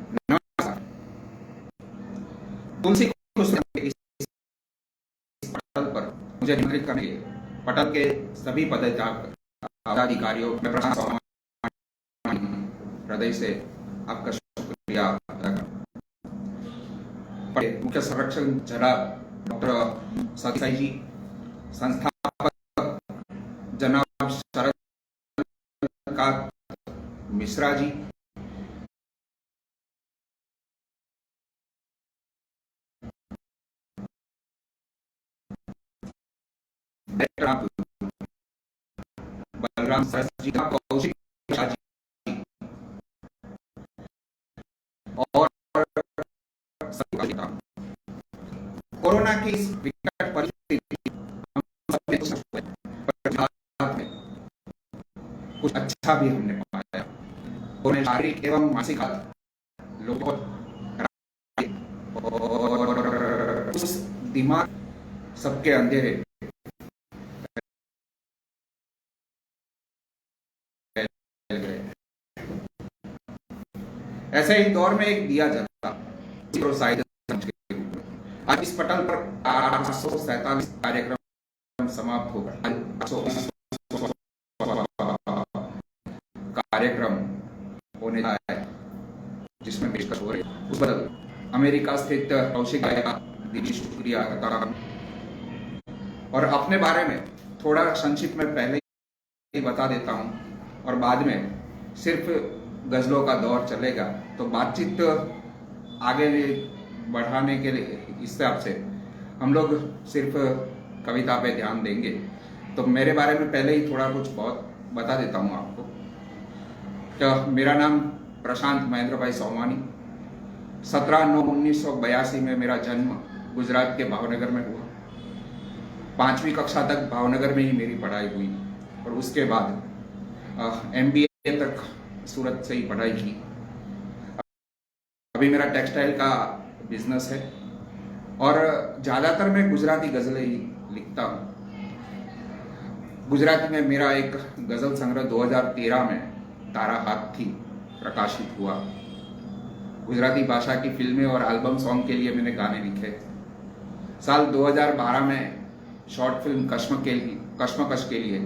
नमस्कार। तुलसी खुसरो इस पटल पर मुझे निमंत्रित करने के लिए पटल के सभी पदाधिकारियों में हृदय से आपका शुक्रिया अदा करता हूं। मुख्य संरक्षक जनाब डॉक्टर सतीश जी, संस्थापक जनाब शरद मिश्रा जी, बलराम सरस जी, कौशिक जी और कोरोना की इस विकट परिस्थिति में कुछ अच्छा भी हमने पाया। उन्हें शारीरिक एवं मानसिक लोगों और उस दिमाग सबके अंधेरे ऐसे ही दौर में एक दिया जला आज इस पटल पर 847 कार्यक्रम समाप्त होगा। कार्यक्रम होने जा रहा है जिसमें पेशकश हो रही है। उस बदल अमेरिका स्थित कौशिक भाई का दिली शुक्रिया करता हूं। और अपने बारे में थोड़ा संक्षिप्त में पहले ही बता देता हूं और बाद में सिर्फ गजलों का दौर चलेगा तो बातचीत आगे बढ़ाने के लिए इस हिसाब से हम लोग सिर्फ कविता पे ध्यान देंगे। तो मेरे बारे में पहले ही थोड़ा कुछ बहुत बता देता हूं आपको। तो मेरा नाम प्रशांत महेंद्र भाई सोमानी। 17/9/1982 में मेरा जन्म गुजरात के भावनगर में हुआ। 5वीं कक्षा तक भावनगर में ही मेरी पढ़ाई हुई और उसके बाद MBA तक सूरत से ही पढ़ाई की। अभी मेरा टेक्सटाइल का बिजनेस है और ज़्यादातर मैं गुजराती गज़लें ही लिखता हूँ। गुजराती में मेरा एक गज़ल संग्रह 2013 में तारा हाथ थी प्रकाशित हुआ। गुजराती भाषा की फिल्में और एल्बम सॉन्ग के लिए मैंने गाने लिखे। साल 2012 में शॉर्ट फिल्म कश्मकश के लिए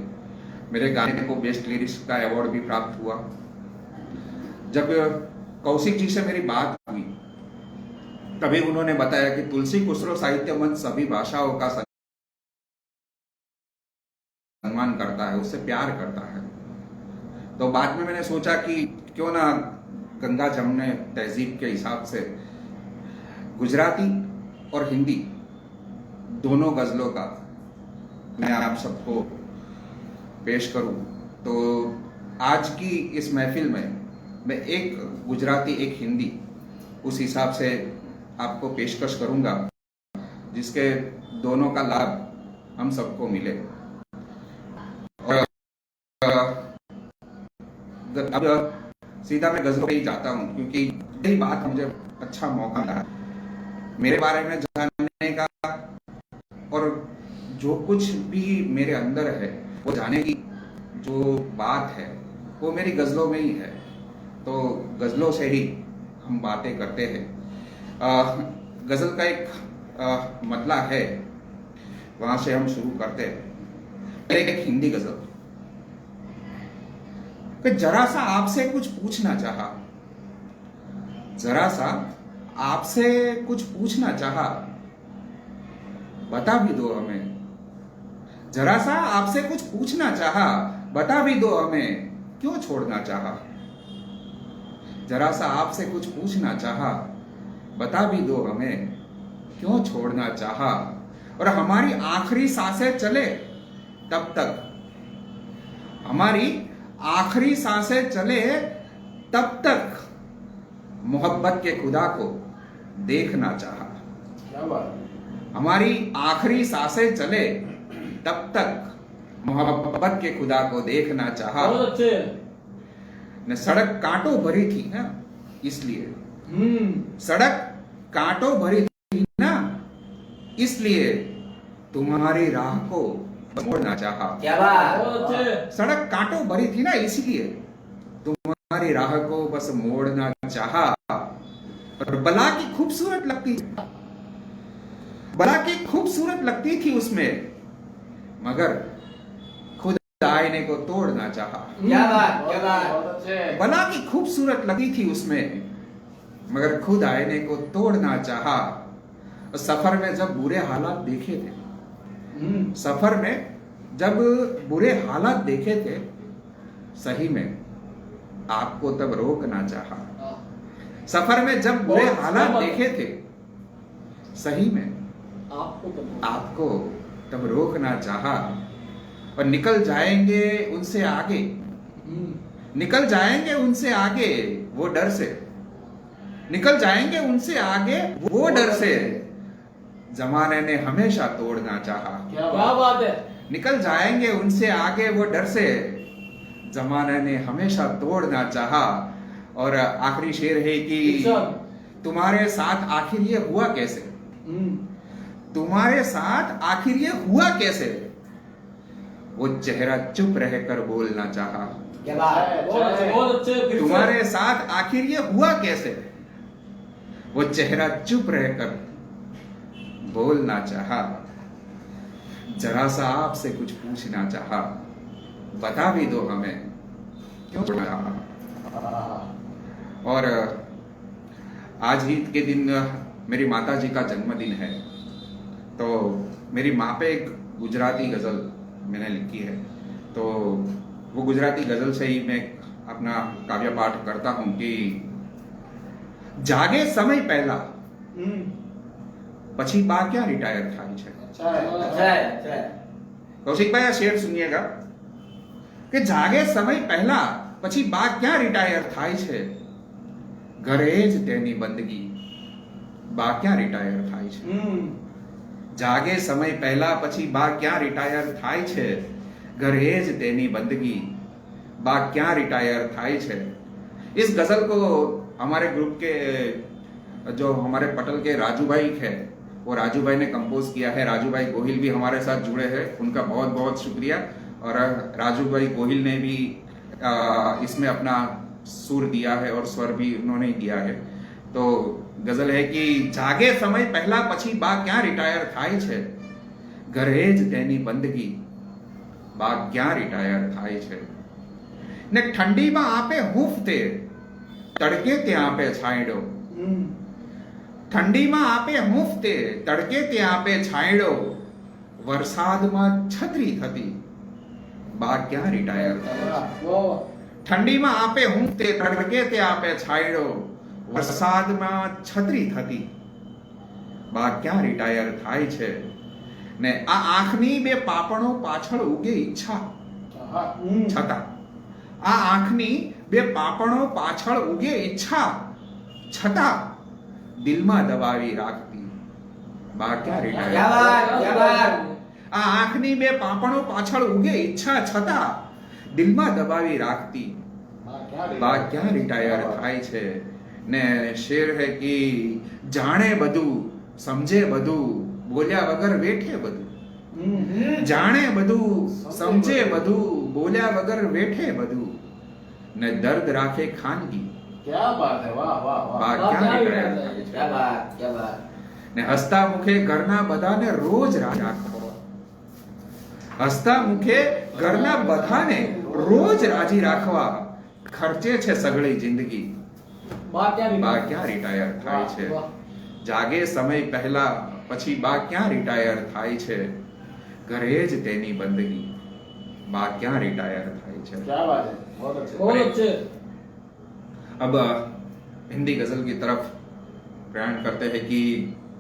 मेरे गाने को बेस्ट लिरिक्स का अवार्ड भी प्राप्त हुआ। जब कौशिक जी से मेरी बात हुई तभी उन्होंने बताया कि तुलसी खुसरो साहित्य मंच सभी भाषाओं का सम्मान करता है, उससे प्यार करता है। तो बाद में मैंने सोचा कि क्यों ना गंगा जमुने तहजीब के हिसाब से गुजराती और हिंदी दोनों गजलों का मैं आप सबको पेश करूं। तो आज की इस महफिल में मैं एक गुजराती एक हिंदी उस हिसाब से आपको पेशकश करूंगा जिसके दोनों का लाभ हम सबको मिले। और अब सीधा मैं गजलों पे ही जाता हूं क्योंकि यही बात मुझे अच्छा मौका मिला मेरे बारे में जानने का और जो कुछ भी मेरे अंदर है वो जाने की जो बात है वो मेरी गजलों में ही है। तो गजलों से ही हम बातें करते हैं। गजल का एक मतला है, वहां से हम शुरू करते हैं। एक हिंदी गजल कि जरा सा आपसे कुछ पूछना चाहा, जरा सा आपसे कुछ पूछना चाहा, बता भी दो हमें। जरा सा आपसे कुछ पूछना चाहा, बता भी दो हमें, क्यों छोड़ना चाहा। जरा सा आपसे कुछ पूछना चाहा, बता भी दो हमें, क्यों छोड़ना चाहा। और हमारी आखिरी सांसें चले तब तक, हमारी आखिरी सांसें चले तब तक मोहब्बत के खुदा को देखना चाहा। क्या बात। हमारी आखिरी सांसें चले तब तक मोहब्बत के खुदा को देखना चाहा। न सड़क कांटों भरी थी ना इसलिए, सड़क कांटों भरी थी ना इसलिए तुम्हारी राह को मोड़ना चाहा। क्या बात। सड़क कांटों भरी थी ना इसलिए तुम्हारी राह को बस मोड़ना चाहा। और बला की खूबसूरत लगती बला की खूबसूरत लगती थी उसमें, मगर खुद आईने को तोड़ना चाहा। क्या बात, क्या बात। बहुत अच्छे। बला की खूबसूरत लगती थी उसमें, मगर खुद आईने को तोड़ना चाहा। और सफर में जब बुरे हालात देखे थे, सफर में जब बुरे हालात देखे थे, सही में आपको तब रोकना चाहा। सफर में जब बुरे हालात देखे थे, सही में आपको तब रोकना चाहा। और निकल जाएंगे उनसे आगे, निकल जाएंगे उनसे आगे वो डर से, निकल जाएंगे उनसे आगे वो डर से, जमाने ने हमेशा तोड़ना चाहा। क्या क्या बात है। निकल जाएंगे उनसे आगे वो डर से, जमाने ने हमेशा तोड़ना चाहा। और आखिरी शेर है कि तुम्हारे साथ आखिर ये हुआ कैसे, तुम्हारे साथ आखिर ये हुआ कैसे, वो चेहरा चुप रहकर बोलना चाहा। क्या बात। बहुत अच्छे, बहुत अच्छे। फिर से। तुम्हारे साथ आखिर ये हुआ कैसे, वो चेहरा चुप रहकर बोलना चाहा। जरा सा आपसे कुछ पूछना चाहा, बता भी दो हमें क्यों चाहा। और आज ईद के दिन मेरी माता जी का जन्मदिन है, तो मेरी माँ पे एक गुजराती गजल मैंने लिखी है, तो वो गुजराती गजल से ही मैं अपना काव्य पाठ करता हूं कि जागे समय पहला પછી બા ક્યાં રિટાયર થાય છે। अच्छा है। अच्छा है, अच्छा है। કૌશિકભાઈ આ શેર સુનિएगा કે જાગે સમય પહેલા પછી બા ક્યાં રિટાયર થાય છે, ઘરે જ તેની બંદગી બા ક્યાં રિટાયર થાય છે। જાગે સમય પહેલા પછી બા ક્યાં રિટાયર થાય છે, ઘરે જ તેની બંદગી બા ક્યાં रिटायर થાય છે। इस गजल को हमारे ग्रुप के जो हमारे पटल के राजू भाई है, वो राजू भाई ने कंपोज किया है। राजू भाई गोहिल भी हमारे साथ जुड़े हैं, उनका बहुत बहुत शुक्रिया। और राजू भाई गोहिल ने भी इसमें अपना सुर दिया है और स्वर भी उन्होंने ही दिया है। तो गजल है कि जागे समय पहला પછી બા ક્યાં રિટાયર થાય છે, ઘરે જ તેની બંદગી બા ક્યાં રિટાયર થાય છે। ને ઠંડીમાં આપે હૂંફ તે તડકે તે આપે છાંયડો, ઠંડીમાં આપે હૂંફ તે તડકે તે આપે છાંયડો, વરસાદમાં છત્રી થતી બા ક્યાં રિટાયર થાય છે। ઠંડીમાં આપે હૂંફ તે તડકે તે આપે છાંયડો, વરસાદમાં છત્રી થતી બા ક્યાં રિટાયર થાય છે। ને આ આંખની બે પાપણો પાછળ ઉગે ઈચ્છા છતાં, આ આંખની બે પાપણો પાછળ ઉગે ઈચ્છા છતાં દિલમાં દબાવી રાખતી બા ક્યાં क्या રિટાયર। बात, क्या बात। આ આંખની બે પાપણો પાછળ ઉગે ઈચ્છા છતાં દિલમાં દબાવી રાખતી બા ક્યાં રિટાયર થાય છે। ને શેર હે કે જાણે બધું સમજે બધું, બોલ્યા વગર વેઠે બધું, જાણે બધું સમજે બધું, બોલ્યા વગર વેઠે બધું, ને દર્દ રાખે ખાનગી क्या बात है। वाह वाह वाह। બા ક્યાં રિટાયર થાય છે। क्या बात, क्या बात। ને હસતા મુખે ઘરના બધાને રોજ રાખવા, હસતા મુખે ઘરના બધાને રોજ રાજી રાખવા, ખર્ચે છે સગળી જિંદગી બા ક્યાં રિટાયર થાય છે। જાગે સમય પહેલા પછી બા ક્યાં રિટાયર થાય છે, ઘરે જ તેની બંદગી બા ક્યાં રિટાયર થાય છે। क्या बात है। बहुत अच्छे। बहुत अच्छे। अब हिंदी गजल की तरफ प्रयाण करते हैं कि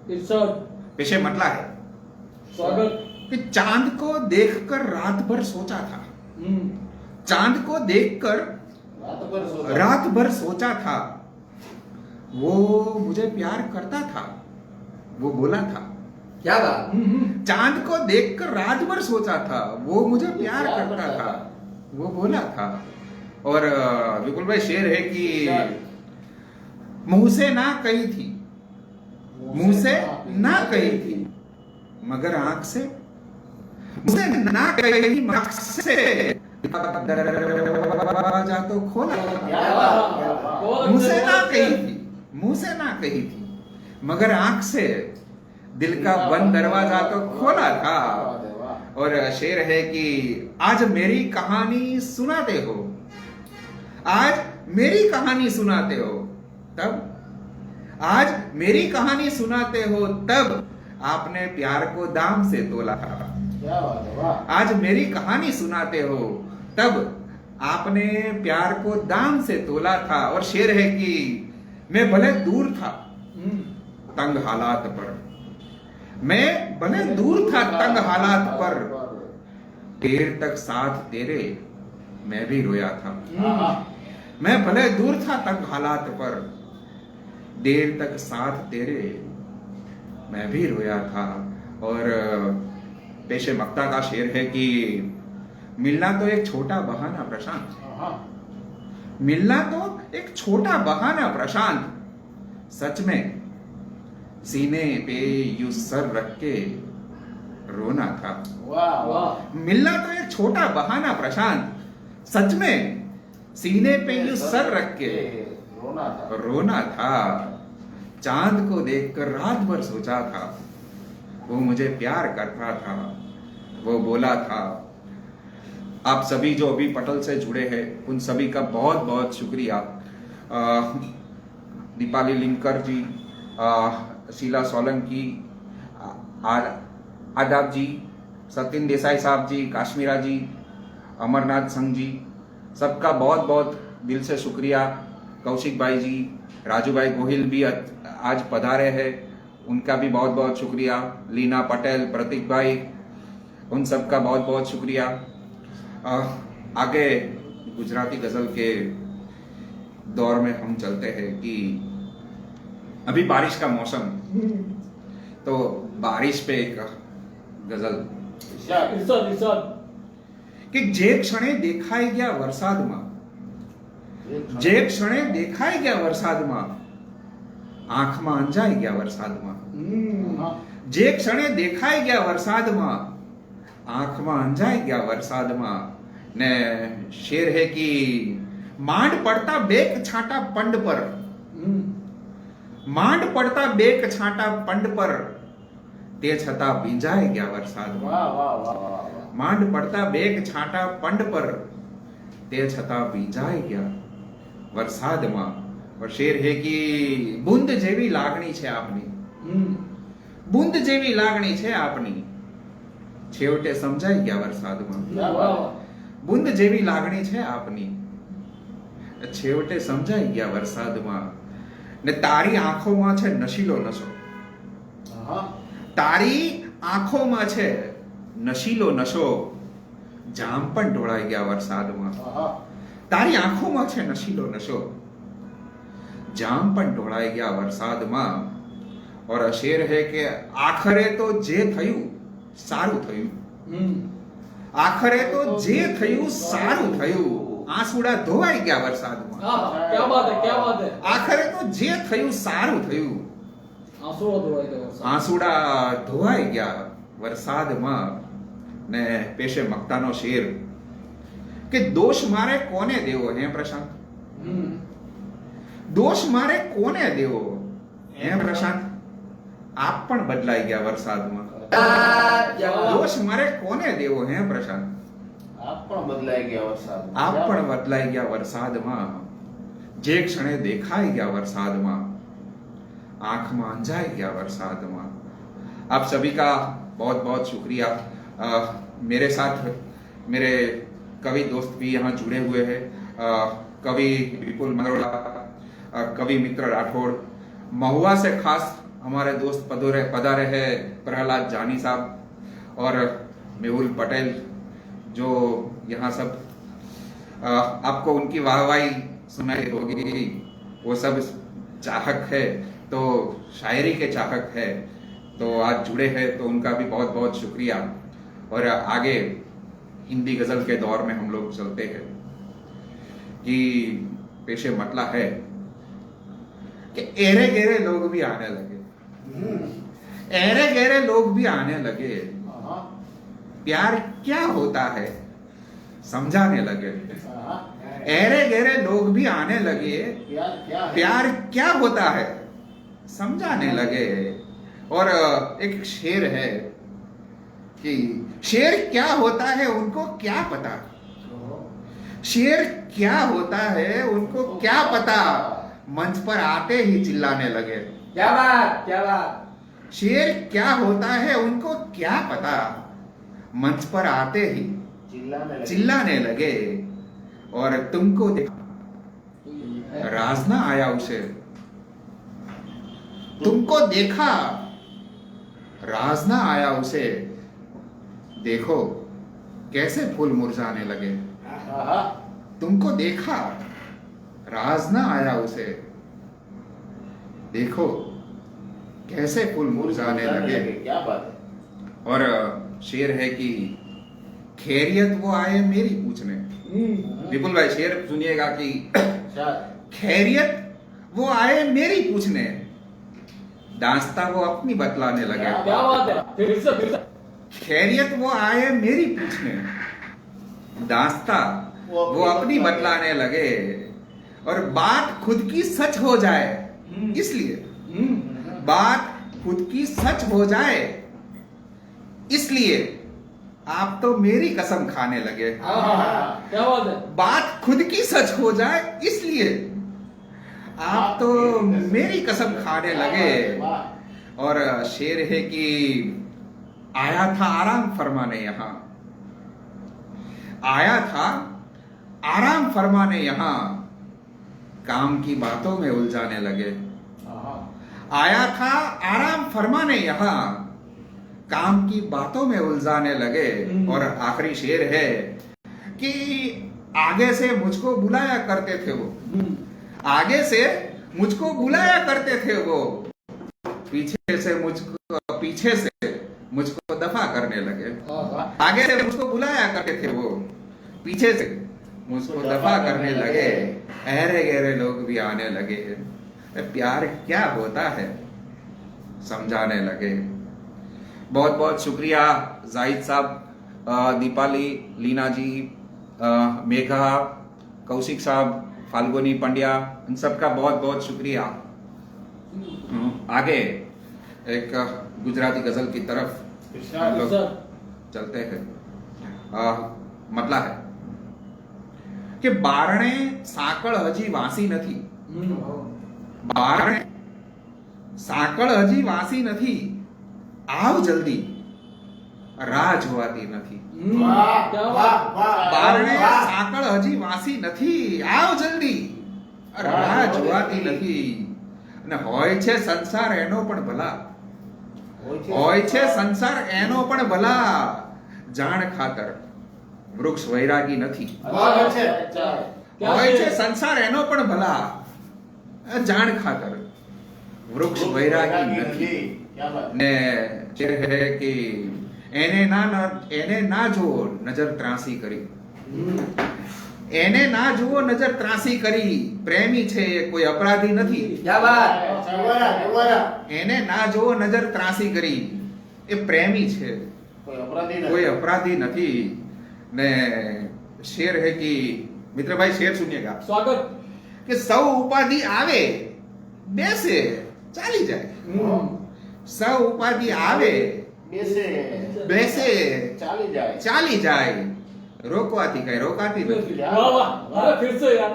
इरशाद। पेशे मतला है स्वागत। कि चांद को देखकर रात भर सोचा था, चांद को देखकर रात भर सोचा था, वो मुझे प्यार करता था, वो बोला था। क्या बात। चांद को देखकर रात भर सोचा था, वो मुझे प्यार करता था, वो बोला था। और विपुल भाई शेर है कि मुंह से ना कही थी, मुंह से ना कही थी, मगर आंख से, मुंह से ना कही आंख से दरवाजा तो खोला। क्या बात, क्या बात। मुंह से ना कही थी मुंह से ना कही थी, मगर आंख से दिल का बंद दरवाजा तो खोला था। वाह है, वाह। और शेर है कि आज मेरी कहानी सुनाते हो, आज मेरी कहानी सुनाते हो तब, आज मेरी कहानी सुनाते हो तब आपने प्यार को दाम से तोला था। क्या बात है, वाह। आज मेरी कहानी सुनाते हो तब आपने प्यार को दाम से तोला था। और शेर है कि मैं भले दूर था तंग हालात पर, मैं भले दूर था तंग हालात पर, देर तक साथ तेरे मैं भी रोया था। हाँ, मैं भले दूर था तंग हालात पर, देर तक साथ तेरे मैं भी रोया था। और पेशे मक्ता का शेर है कि मिलना तो एक छोटा बहाना प्रशांत, हाँ। मिलना तो एक छोटा बहाना प्रशांत, सच में सीने पे यूं सर रख के रोना था। वाह वाह। मिलना तो एक छोटा बहाना प्रशांत, सच में सीने पे यूं सर रख के रोना था। रोना था। चांद को देखकर रात भर सोचा था, वो मुझे प्यार करता था, वो बोला था। आप सभी जो अभी पटल से जुड़े हैं उन सभी का बहुत बहुत शुक्रिया। दीपाली लिंकर जी, शीला सोलंकी, आदाब जी, सत्यन देसाई साहब जी, काश्मीरा जी, अमरनाथ संघ जी, सबका बहुत बहुत दिल से शुक्रिया। कौशिक भाई जी, राजू भाई गोहिल भी आज पधारे हैं, उनका भी बहुत बहुत शुक्रिया। लीना पटेल, प्रतीक भाई, उन सबका बहुत बहुत शुक्रिया। आगे गुजराती गजल के दौर में हम चलते हैं कि अभी बारिश का मौसम, तो बारिश पे एक गजल इरशाद કે જે ક્ષણે દેખાઈ ગયા વરસાદમાં, જે ક્ષણે દેખાઈ ગયા વરસાદમાં, આંખમાં અંજાઈ ગયા વરસાદમાં, જે ક્ષણે દેખાઈ ગયા વરસાદમાં, આંખમાં અંજાઈ ગયા વરસાદમાં। ને શેર હે કે માંડ પડતા બેક છાંટા પંડ પર, માંડ પડતા બેક છાંટા પંડ પર, તે છતાં ભીંજાઈ ગયા વરસાદમાં। वाह वाह वाह वाह वाह। માંડ પડતા બેગ છાંટા પંડ પર, તે છતાં ભીંજાઈ ગયા વરસાદમાં। और शेर है कि बूंद जेवी लागणी छे आपनी, बूंद जेवी लागणी छे आपनी, छेवटे समजाई गया वरसादમાં। क्या बात है। बूंद जेवी लागणी छे आपनी, छेवटे समजाई गया वरसादમાં। ने तारी आंखोમાં છે નશીલો નશો, हाँ। તારી આંખોમાં છે નશીલો નશો, જામ પણ ઢોળાઈ ગયા વરસાદમાં। हाँ। તારી આંખોમાં છે નશીલો નશો, જામ પણ ઢોળાઈ ગયા વરસાદમાં। और शेर है कि आखरे तो जे थયું सारू थયું, आखरे तो जे थયું सारू थયું, आंसुड़ा धोवाई गया वरसादમાં। क्या बात है, क्या बात है। आखरे तो जे थયું सारू थયું, आंसुओ धोवाई गया वरसाद। आंसुड़ा धोवाई गया वरसादમાં। ने पेशे मक्तानो शेर કે દોષ મારે કોને દેવો હે પ્રશાંત, દોષ મારે કોને દેવો હે પ્રશાંત, આપ પણ બદલાઈ ગયા વરસાદમાં। દોષ મારે કોને દેવો હે પ્રશાંત, आप पण बदलाई गया वरसाद। આપ પણ બદલાઈ ગયા વરસાદમાં। જે ક્ષણે દેખાઈ ગયા વરસાદમાં, आंखમાં અંજાઈ ગયા વરસાદમાં। आप सभी का बहुत बहुत शुक्रिया। मेरे साथ मेरे कवि दोस्त भी यहाँ जुड़े हुए हैं। कवि विपुल मरोड़ा, कवि मित्र राठौड़, महुआ से खास हमारे दोस्त पधारे हैं प्रहलाद जानी साहब और मेहुल पटेल, जो यहाँ सब आपको उनकी वाहवाही सुनाई होगी। वो सब चाहक है, तो शायरी के चाहक है, तो आज जुड़े हैं, तो उनका भी बहुत बहुत शुक्रिया। और आगे हिंदी गजल के दौर में हम लोग चलते हैं कि पेशे मतला है कि एरे गेरे लोग भी आने लगे, एरे गेरे लोग भी आने लगे। हाँ। प्यार क्या होता है, समझाने लगे। हाँ, ऐरे गहरे लोग भी आने लगे, प्यार क्या है? प्यार क्या होता है समझाने लगे। और एक शेर है कि शेर क्या होता है उनको क्या पता, शेर क्या होता है उनको क्या पता, मंच पर आते ही चिल्लाने लगे। क्या बात, क्या बात। शेर क्या होता है उनको क्या पता, मंच पर आते ही चिल्लाने लगे। और तुमको देखा राज ना आया उसे, तुमको देखा राज ना आया उसे, देखो कैसे फूल मुरझाने लगे। हाँ, तुमको देखा राज ना आया उसे, देखो कैसे फूल मुरझाने लगे। क्या बात है? और शेर है कि खैरियत वो आए मेरी पूछने। विपुल भाई शेर सुनिएगा कि शायद खैरियत वो आए मेरी पूछने, दास्ता वो अपनी बतलाने लगे। क्या बात है, फिर से। खैरियत वो आए मेरी पूछने, दास्ता वो अपनी बतलाने लगे। और बात खुद की सच हो जाए इसलिए, बात खुद की सच हो जाए इसलिए आप तो मेरी कसम खाने लगे। क्या बात है। बात खुद की सच हो जाए इसलिए आप तो मेरी कसम खाने लगे। और शेर है कि आया था आराम फरमाने यहां, आया था आराम फरमाने यहां, काम की बातों में उलझाने लगे। आया था आराम फरमाने यहां, काम की बातों में उलझाने लगे। और आखिरी शेर है कि आगे से मुझको बुलाया करते थे वो, आगे से मुझको बुलाया करते थे वो, पीछे से मुझको दफा करने लगे। आगे से मुझको बुलाया करते थे वो, पीछे से मुझको दफा करने लगे। ऐरे गहरे लोग भी आने लगे, प्यार क्या होता है समझाने लगे। बहुत बहुत शुक्रिया जाहिद साहब, दीपाली, लीना जी, मेघा, कौशिक साहब, फाल्गुनी पंड्या, इन सबका बहुत बहुत शुक्रिया। आगे एक गुजराती गजल की तरफ हम लोग चलते हैं। मतला है कि बारणे साकळ हजी वासी નથી, બારણે સાકળ હજી વાસી નથી, આવ જલ્દી રાહ જોવાતી નથી। બારણે સાકળ હજી વાસી નથી, આવ જલ્દી રાહ જોવાતી નથી। અને હોય છે સંસાર એનો પણ ભલા, હોય છે સંસાર એનો પણ ભલા, જાણ ખાતર વૃક્ષ વૈરાગી નથી। હોય છે સંસાર એનો પણ ભલા, જાણ ખાતર વૃક્ષ વૈરાગી નથી। ને જે હે કે એને ના જુઓ નજર ત્રાસી કરી, એને ના જુઓ નજર ત્રાસી કરી, પ્રેમી છે કોઈ અપરાધી નથી। એને ના જુઓ નજર ત્રાસી કરી, એ પ્રેમી છે કોઈ अपराधी નથી। ને शेर है कि मित्र भाई शेर सुनिएगा। स्वागत। कि सौ उपाधि आवे बेसे चाली जाए, सौ उपाधि आवे बेसे चाली जाए, रोकवाती कहीं रोकाती नहीं। वाह वाह, अरे फिर से यार।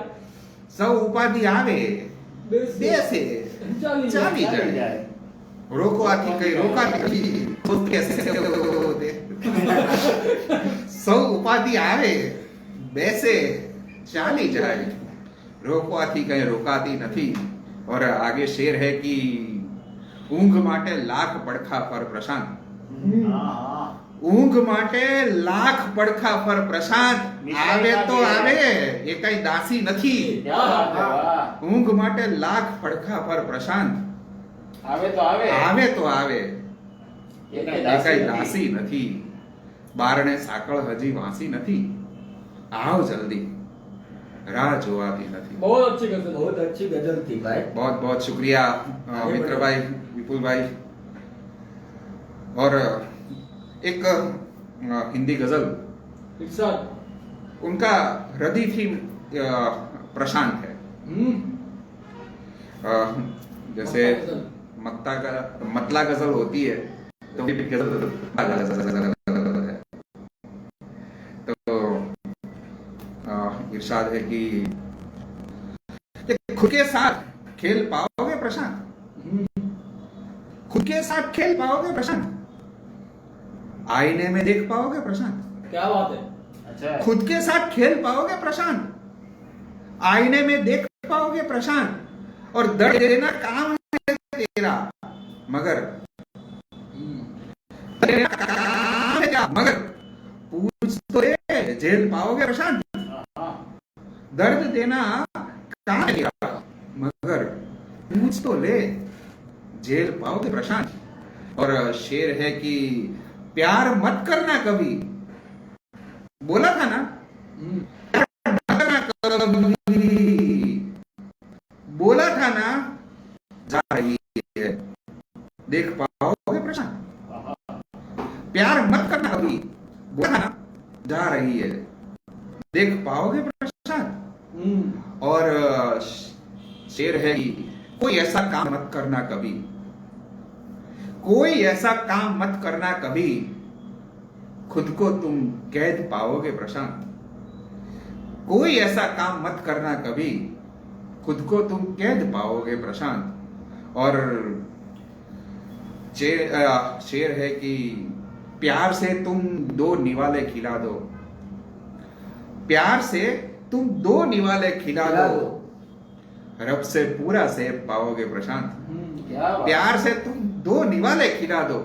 सौ उपाधि आवे बेसे चाली जाए, रोकवाती कहीं रोकाती नहीं। सौ उपाधि आवे बेसे चाली जाए, रोकवाથી કઈ રોકાતી નથી। और आगे शेर है कि ઊંઘ માટે લાખ પડખા પર પ્રશાંત, ઊંઘ માટે લાખ પડખા પર પ્રશાંત, આવે તો આવે એ કઈ દાસી નથી। ઊંઘ માટે લાખ પડખા પર પ્રશાંત, આવે તો આવે એ કઈ દાસી નથી। બારણે સાકળ હજી વાસી નથી, આવ જલ્દી राह जोवाती नहीं। बहुत अच्छी गजल, बहुत अच्छी गजल थी भाई। बहुत बहुत शुक्रिया मित्र भाई, विपुल भाई। और एक हिंदी गजल इरशाद। उनका हृदय भी प्रशांत है। जैसे मतला गजल होती है तो गजल है। तो इरशाद है कि खुद के साथ खेल पाओगे प्रशांत? खुद के साथ खेल पाओगे प्रशांत? आईने में देख पाओगे प्रशांत? क्या बात है। अच्छा खुद के साथ खेल पाओगे प्रशांत? आईने में देख पाओगे प्रशांत? और दर्द देना काम है तेरा, मगर तेरा काम है क्या? मगर पूछ तो ले, झेल पाओगे प्रशांत? दर्द देना काम है तेरा, मगर पूछ तो ले, झेल पाओगे प्रशांत? और शेर है कि प्यार मत करना कभी, बोला था ना, बोला था ना, जा रही है, देख पाओगे प्रशांत? प्यार मत करना कभी, बोला था ना, जा रही है, देख पाओगे प्रशांत? और शेर है कि कोई ऐसा काम मत करना कभी, कोई ऐसा काम मत करना कभी, खुद को तुम कैद पाओगे प्रशांत? कोई ऐसा काम मत करना कभी, खुद को तुम कैद पाओगे प्रशांत? और शेर है कि प्यार से तुम दो निवाले खिला दो, प्यार से तुम दो निवाले खिला दो, रब से पूरा सेब पाओगे प्रशांत? प्यार से तुम दो निवाले खिला दो,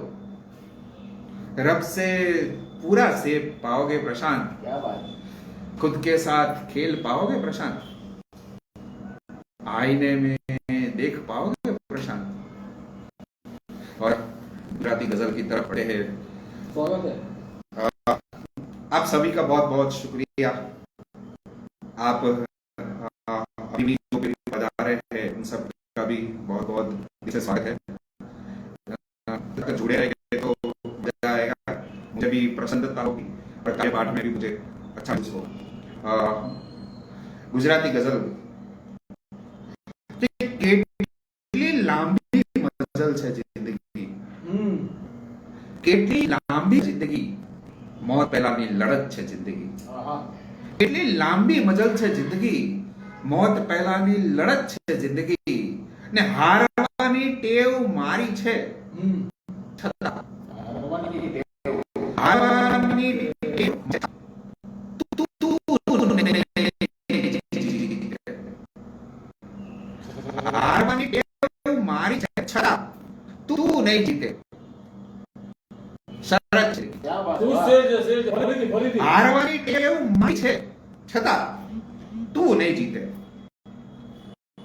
रब से पूरा सेब पाओगे प्रशांत? क्या बात। खुद के साथ खेल पाओगे प्रशांत? आईने में देख पाओगे प्रशांत? और गुजराती गजल की तरफ बढ़े हैं। स्वागत है। आप सभी का बहुत बहुत शुक्रिया। आप अभी भी जो भी पधारे हैं उन सब का भी बहुत बहुत दिल से स्वागत है। तक जुड़े रहेंगे तो मजा आएगा, मुझे भी प्रसन्नता होगी और कार्य पाठ में भी मुझे अच्छा महसूस होगा। गुजराती गजल કેટલી લાંબી મજલ છે જિંદગી, કેટલી લાંબી જિંદગી, મોત પહેલાની લડત છે જિંદગી। કેટલી લાંબી મજલ છે જિંદગી, મોત પહેલાની લડત છે જિંદગી, ને હારવાની ટેવ મારી છે છતાં હારવાની ટેવ हारवानी टेव मारी है छड़ा तू नहीं जीते, शरत छे। तू सेज भरी थी। हारवानी टेव मारी है छता तू नहीं जीते,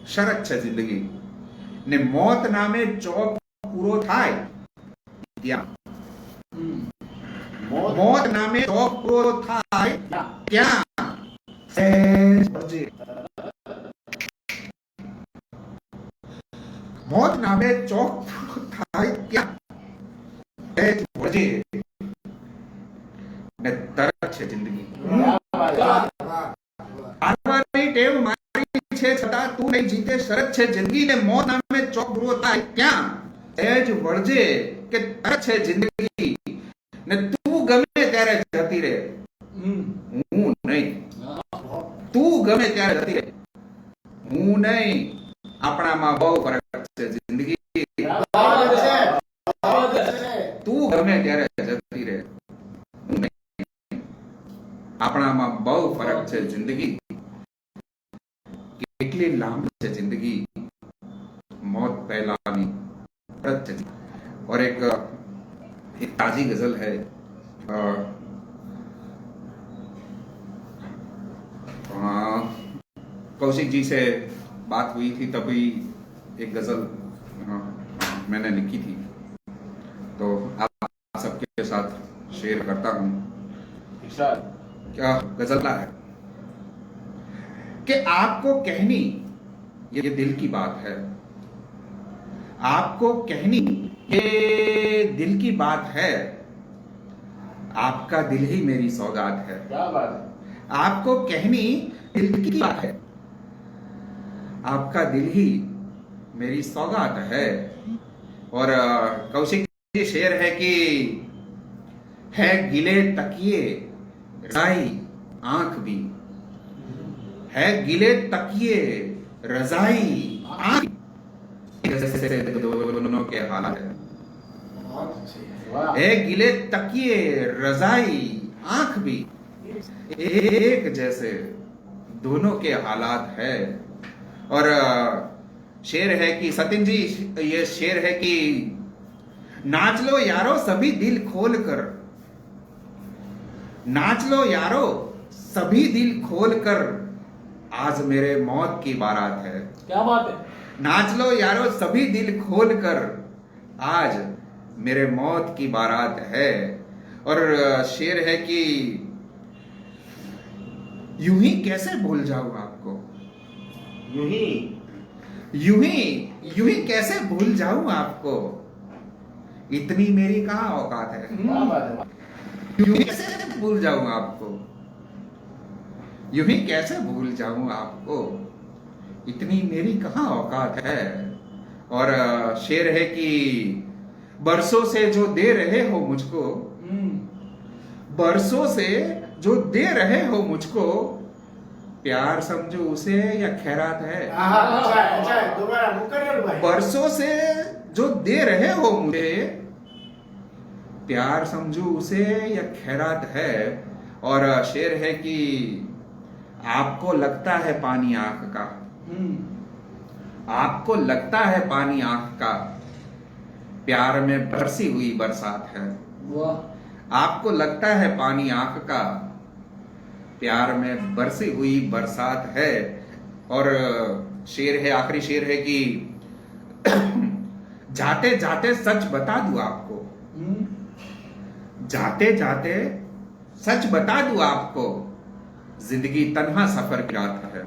शरत छे जिंदगी ने मौत नामे चौक पूरो थाय त्या, मौत नामे चौक पूरो थाय त्या सेज बजे, मौत नामे चौक पूरो थाय त्या सेज बजे ने तरत छे जिंदगी। हारवानी टेव मारी छे छता तू नहीं जीते, शरत छे जिंदगी ने मौत नामे चौक पूरो थाय त्या सेज वळजे के तरत छे जिंदगी ने तू गमे त्यारे जती रे, हूं नहीं तू गमे त्यारे जती रे, हूं नहीं। આપણામાં બહુ ફરક છે જિંદગી, તું ગમે ત્યારે જતી રહે, હું નહીં। આપણામાં બહુ ફરક છે જિંદગી, કેટલી લાંબી છે જિંદગી, मौत पहलानी व्रत। और एक ताजी गजल है, कौशिक जी से बात हुई थी तभी एक गजल मैंने लिखी थी, तो आप सबके साथ शेयर करता हूं। क्या गजल है कि आपको कहनी ये दिल की बात है, आपको कहनी ये दिल की बात है, आपका दिल ही मेरी सौगात है। क्या बात है। आपको कहनी दिल की बात है, आपका दिल ही मेरी सौगात है। और कौशिक जी शेर है कि है गिले तकिए रजाई आंख भी, है गिले तकिए रजाई आंख, जैसे दोनों के हालात है। बहुत अच्छी वाह है गिले तकिए रजाई आंख भी, एक जैसे दोनों के हालात है। और शेर है कि सतिन जी, ये शेर है कि नाच लो यारो सभी दिल खोल कर, नाच लो यारो सभी दिल खोल कर, आज मेरे मौत की बारात है। क्या बात है। नाच लो यारो सभी दिल खोल कर, आज मेरे मौत की बारात है। और शेर है कि यूं ही कैसे भूल जाऊं आपको, यूं ही यूं ही कैसे भूल जाऊं आपको, इतनी मेरी कहां औकात है। क्या बात है यूं ही कैसे भूल जाऊं आपको, यूं ही कैसे भूल जाऊं आपको, इतनी मेरी कहां औकात है। और शेर है कि बरसों से जो दे रहे हो मुझको, बरसों से जो दे रहे हो मुझको, प्यार समझो उसे या खैरात है। अच्छा है दोबारा मुकर्रर भाई बरसों से जो दे रहे हो मुझे, प्यार समझो उसे या खैरात है। और शेर है कि आपको लगता है पानी आंख का, आपको लगता है पानी आंख का, प्यार में बरसी हुई बरसात है। वाह। आपको लगता है पानी आंख का, प्यार में बरसी हुई बरसात है। और शेर है, आखिरी शेर है कि जाते जाते सच बता दूं आपको, जाते जाते सच बता दूं आपको, जिंदगी तन्हा सफर की रात है।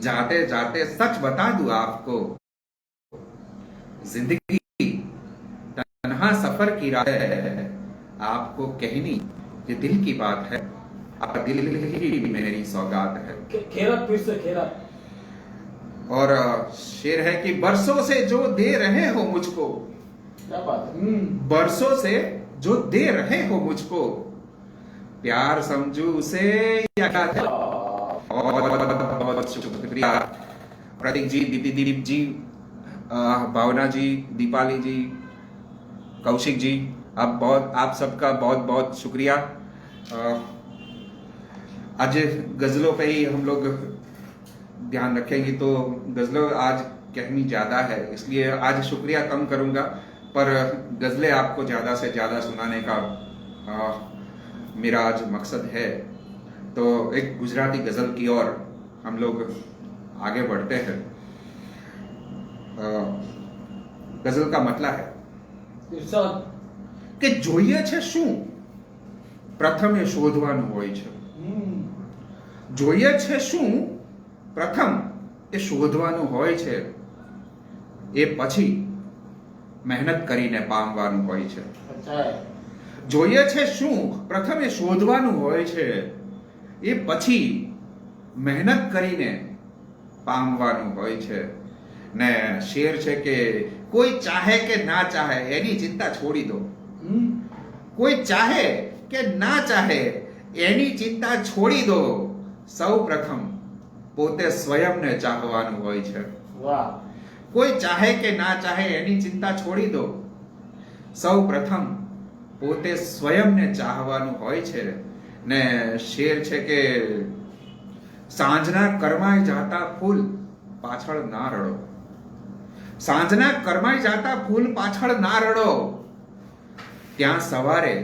जाते जाते सच बता दूं आपको, जिंदगी तन्हा सफर की रात है। आपको कहनी ये दिल की बात है, आपका दिल ही मेरी सौगात है। खेरत फिर से खेरत। और शेर है कि बरसों से जो दे रहे हो मुझको, क्या बात है बरसों से जो दे रहे हो मुझको, प्यार समझू उसे या क्या है। बहुत शुक्रिया प्रतीक जी, दिलीप जी, भावना जी, दीपाली जी, कौशिक जी, आप सबका बहुत बहुत शुक्रिया। आज गजलों पे ही हम लोग ध्यान रखेंगे, तो गजलों आज कहनी ज्यादा है, इसलिए आज शुक्रिया कम करूंगा, पर गजलें आपको ज्यादा से ज्यादा सुनाने का मेरा आज मकसद है। तो एक गुजराती गजल की ओर हम लोग आगे बढ़ते हैं। गजल का मतलब है इरशाद। કે જોઈએ છે શું, પ્રથમ એ શોધવાનું હોય છે। જોઈએ છે શું, પ્રથમ એ શોધવાનું હોય છે, એ પછી મહેનત કરીને પામવાનું હોય છે। अच्छा है જોઈએ છે શું, પ્રથમ એ શોધવાનું હોય છે, એ પછી મહેનત કરીને પામવાનું હોય છે। ને શેર છે કે કોઈ ચાહે કે ના ચાહે એની ચિંતા છોડી દો, કોઈ ચાહે કે ના ચાહે એની ચિંતા છોડી દો, સૌ પ્રથમ પોતે સ્વયંને ચાહવાનું હોય છે। वाह કોઈ ચાહે કે ના ચાહે એની ચિંતા છોડી દો, સૌ પ્રથમ પોતે સ્વયંને ચાહવાનું હોય છે। ને શેર છે કે સાંજના કરમાઈ જાતા ફૂલ પાછળ ના રડો, સાંજના કરમાઈ જાતા ફૂલ પાછળ ના રડો, ત્યાં સવારે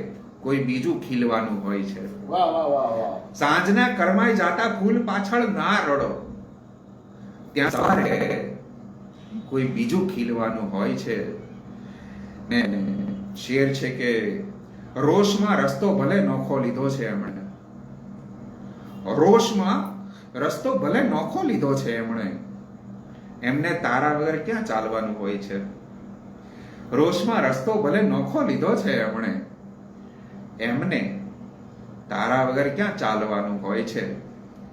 કોઈ બીજું ખીલવાનું હોય છે। वाह वाह वाह वाह સાંજના કરમાઈ જાતા ફૂલ પાછળ ના રડો, ત્યાં સવારે કોઈ બીજું ખીલવાનું હોય છે। ને શેર છે કે રોષમાં રસ્તો ભલે નોખો લીધો છે એમણે, રોષમાં રસ્તો ભલે નોખો લીધો છે એમણે, એમને તારા વગર ક્યાં ચાલવાનું હોય છે। રોષમાં રસ્તો ભલે નોખો લીધો છે એમણે, એમને તારા વગર ક્યાં ચાલવાનું હોય છે.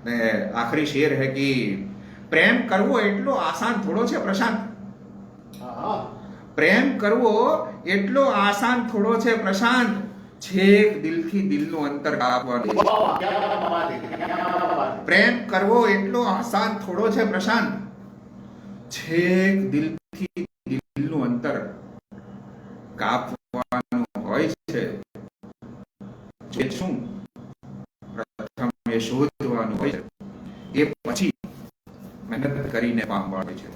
ને આખરી શેર હે કે પ્રેમ કરવો એટલો આસાન થોડો છે પ્રશાંત. હા પ્રેમ કરવો એટલો આસાન થોડો છે પ્રશાંત. છેક દિલથી દિલનું અંતર કાપવાનું. વાહ વાહ ક્યા બાત હે ક્યા બાત હે. પ્રેમ કરવો એટલો આસાન થોડો છે પ્રશાંત. છેક દિલથી દિલનું અંતર કાપવાનું હોય છે. જે શું પ્રથમ એ શોધવાનું હોય છે, એ પછી મહેનત કરીને પામવાનું છે.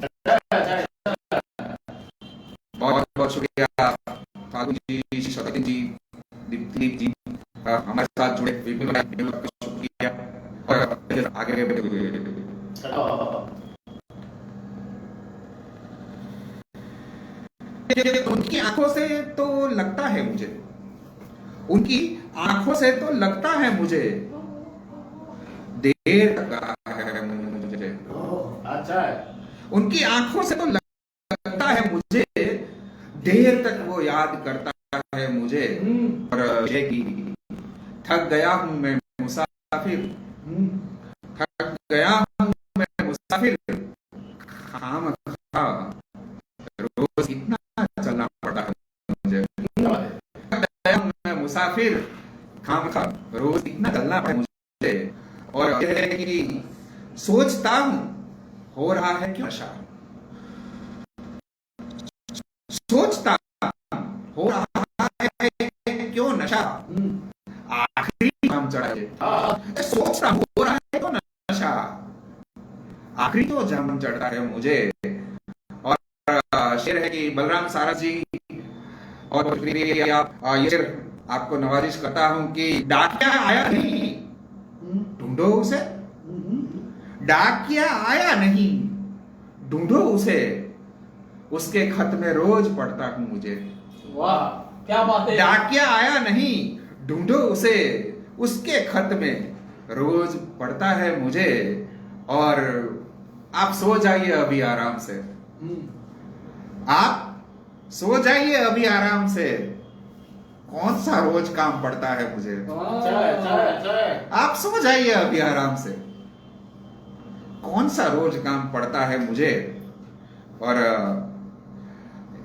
बहुत बहुत शुक्रिया फागुन जी, सतीन जी, दीप्ति जी, हमारे साथ जुड़े विभिन्न लोगों का शुक्रिया और आगे उनकी आंखों से तो लगता है मुझे, उनकी आंखों से तो लगता है मुझे देर लगा है मुझे. अच्छा है. उनकी आंखों से तो लगता है मुझे देर तक वो याद करता है मुझे. और ये कि थक गया हूं मैं मुसाफिर, थक गया हूं मैं मुसाफिर, खामखा रोज इतना चलना पड़ता है मुझे. थक गया हूं मैं मुसाफिर, खामखा रोज इतना चलना पड़ता है मुझे. और ये है कि सोचता हूं हो रहा है क्यों नशा, सोचता हो रहा है क्यों नशा, आखिरी जाम चढ़ा है. सोचता हो रहा है क्यों नशा, आखिरी तो जाम चढ़ता है मुझे. और शेर है कि बलराम सारस जी और ये शेर आपको नवाजिश करता हूं कि डाकिया आया नहीं ढूंढो उसे, डाकिया आया नहीं ढूंढो उसे, उसके खत में रोज पढ़ता हूं मुझे. वाह क्या बात है. डाकिया आया नहीं ढूंढो उसे, उसके खत में रोज पढ़ता है मुझे. और आप सो जाइए अभी आराम से, आप सो जाइए अभी आराम से, कौन सा रोज काम पड़ता है मुझे. अच्छा है अच्छा है अच्छा है. आप सो जाइए अभी आराम से, कौन सा रोज काम पड़ता है मुझे. और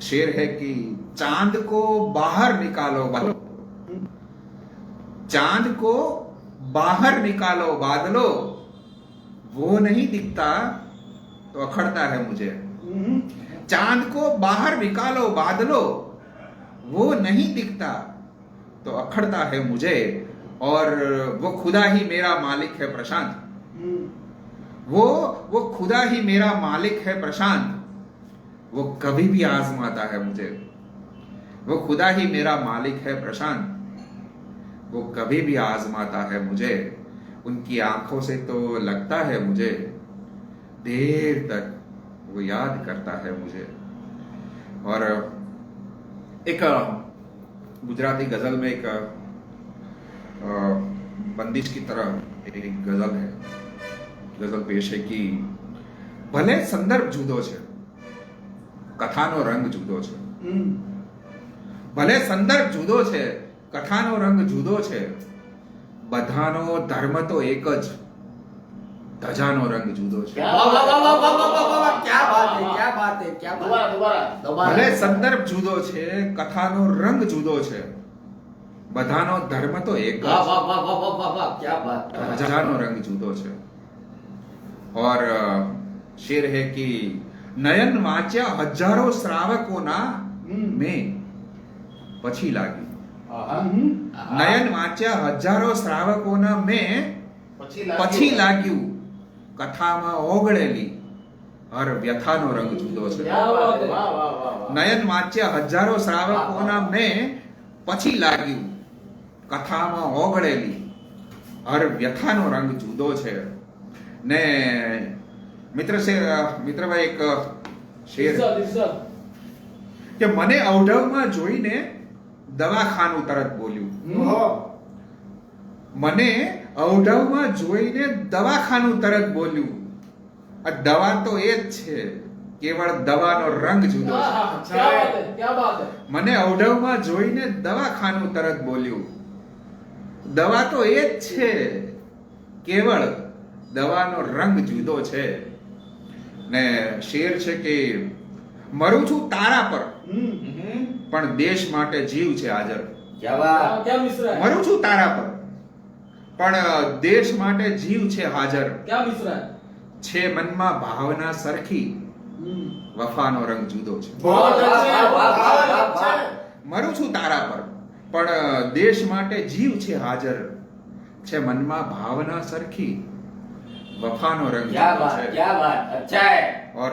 शेर है कि चांद को बाहर निकालो बादलो, चांद को बाहर निकालो बादलो, वो नहीं दिखता तो अखड़ता है मुझे. चांद को बाहर निकालो बादलो, वो नहीं दिखता तो अखड़ता है मुझे. और वो खुदा ही मेरा मालिक है प्रशांत, वो खुदा ही मेरा मालिक है प्रशांत, वो कभी भी आजमाता है मुझे. वो खुदा ही मेरा मालिक है प्रशांत, वो कभी भी आजमाता है मुझे. उनकी आंखों से तो लगता है मुझे देर तक वो याद करता है मुझे. और एक गुजराती गजल में एक बंदिश की तरह एक गजल है, गजल पेश है कि भले संदर्भ जुदो छे, कथानो रंग जुदो छे. भले संदर्भ जुदो छे, कथानो रंग जुदो छे, बधानो धर्म तो एक ज, धजानो रंग जुदो छे. वाह वाह वाह वाह वाह वाह वाह वाह क्या बात है क्या बात है क्या बात दोबारा है. दोबारा दोबारा. भले संदर्भ जुदो छे, कथानो रंग जुदो छे, बधानो धर्म तो एक वाह ज, वाह वाह वाह वाह वाह वाह क्या बात है. धजानो रंग जुदो छे. और शेर है कि नयन वाच्या हजारों श्रावकोना में પછી લાગી. નયન વાંચ્યા હજારો શ્રાવકોના મેં પછી લાગ્યું, કથામાં ઓગળેલી હર વ્યથાનો રંગ જુદો છે. क्या बात है. वाह वाह वाह वाह. નયન વાંચ્યા હજારો શ્રાવકોના મેં પછી લાગ્યું, કથામાં ઓગળેલી હર વ્યથાનો રંગ જુદો છે. ને મિત્રભાઈ એક શેર ઇરશાદ ઇરશાદ. કે મને અવઢવમાં જોઈને દવાખાનું તરત બોલ્યું. हो. મને અવઢવમાં જોઈને દવાખાનું તરત બોલ્યું. આ દવા તો એ જ છે, કેવળ દવાનો રંગ જુદો છે. हाँ, क्या बात है क्या बात है. મને અવઢવમાં જોઈને દવાખાનું તરત બોલ્યું. દવા તો એ જ છે, કેવળ દવાનો રંગ જુદો છે. ને શેર છે કે મરું છું તારા પર પણ દેશ માટે જીવ છે હાજર. क्या बात क्या मिश्रा है? મરું છું તારા પર પણ દેશ માટે જીવ છે હાજર. क्या मिश्रा है? છે મનમાં ભાવના સરખી, વફાનો રંગ જુદો છે. बहुत अच्छे बहुत अच्छे મરું છું તારા પર પણ દેશ માટે જીવ છે હાજર. છે મનમાં ભાવના સરખી, વફાનો રંગ क्या જુદો बात છે. क्या बात अच्छा है और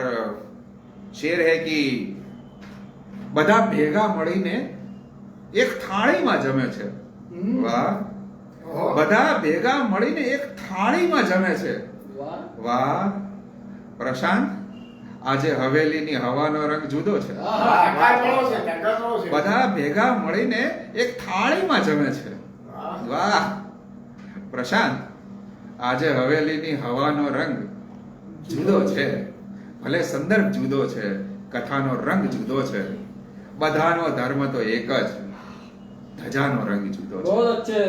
शेर है कि બધા ભેગા મળીને એક થાળીમાં જમે છે. વાહ, બધા ભેગા મળીને એક થાળીમાં જમે છે. वाह વાહ પ્રશાંત, આજે હવેલીની હવાનો રંગ જુદો છે. टक्कर करो से टक्कर करो से બધા ભેગા મળીને એક થાળીમાં જમે છે. વાહ પ્રશાંત, આજે હવેલીની હવાનો રંગ જુદો છે. ભલે સંદર્ભ જુદો છે, કથાનો રંગ જુદો છે, બધાનો ધર્મ તો એક જ, ધજાનો રંગ જુદો છે. बहुत अच्छे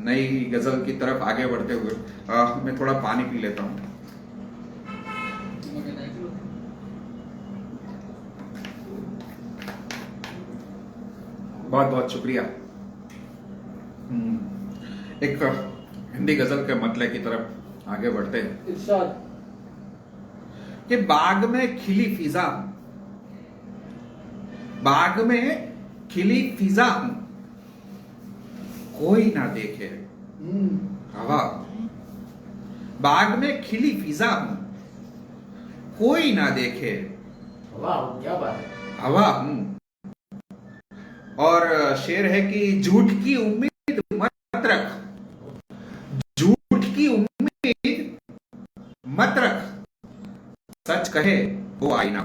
नई गजल की तरफ आगे बढ़ते हुए मैं थोड़ा पानी पी लेता हूँ. बहुत बहुत शुक्रिया. एक हिंदी गजल के मतले की तरफ आगे बढ़ते हैं इरशाद कि बाग में खिली फिजा हूं, बाग में खिली फिजा हूं, कोई ना देखे हवा. बाग में खिली फिजा हूं, कोई ना देखे वाह क्या बात है हवा हूं. और शेर है कि झूठ की उम्मीद मत रख, झूठ की उम्मीद मत रख, सच कहे वो आईना.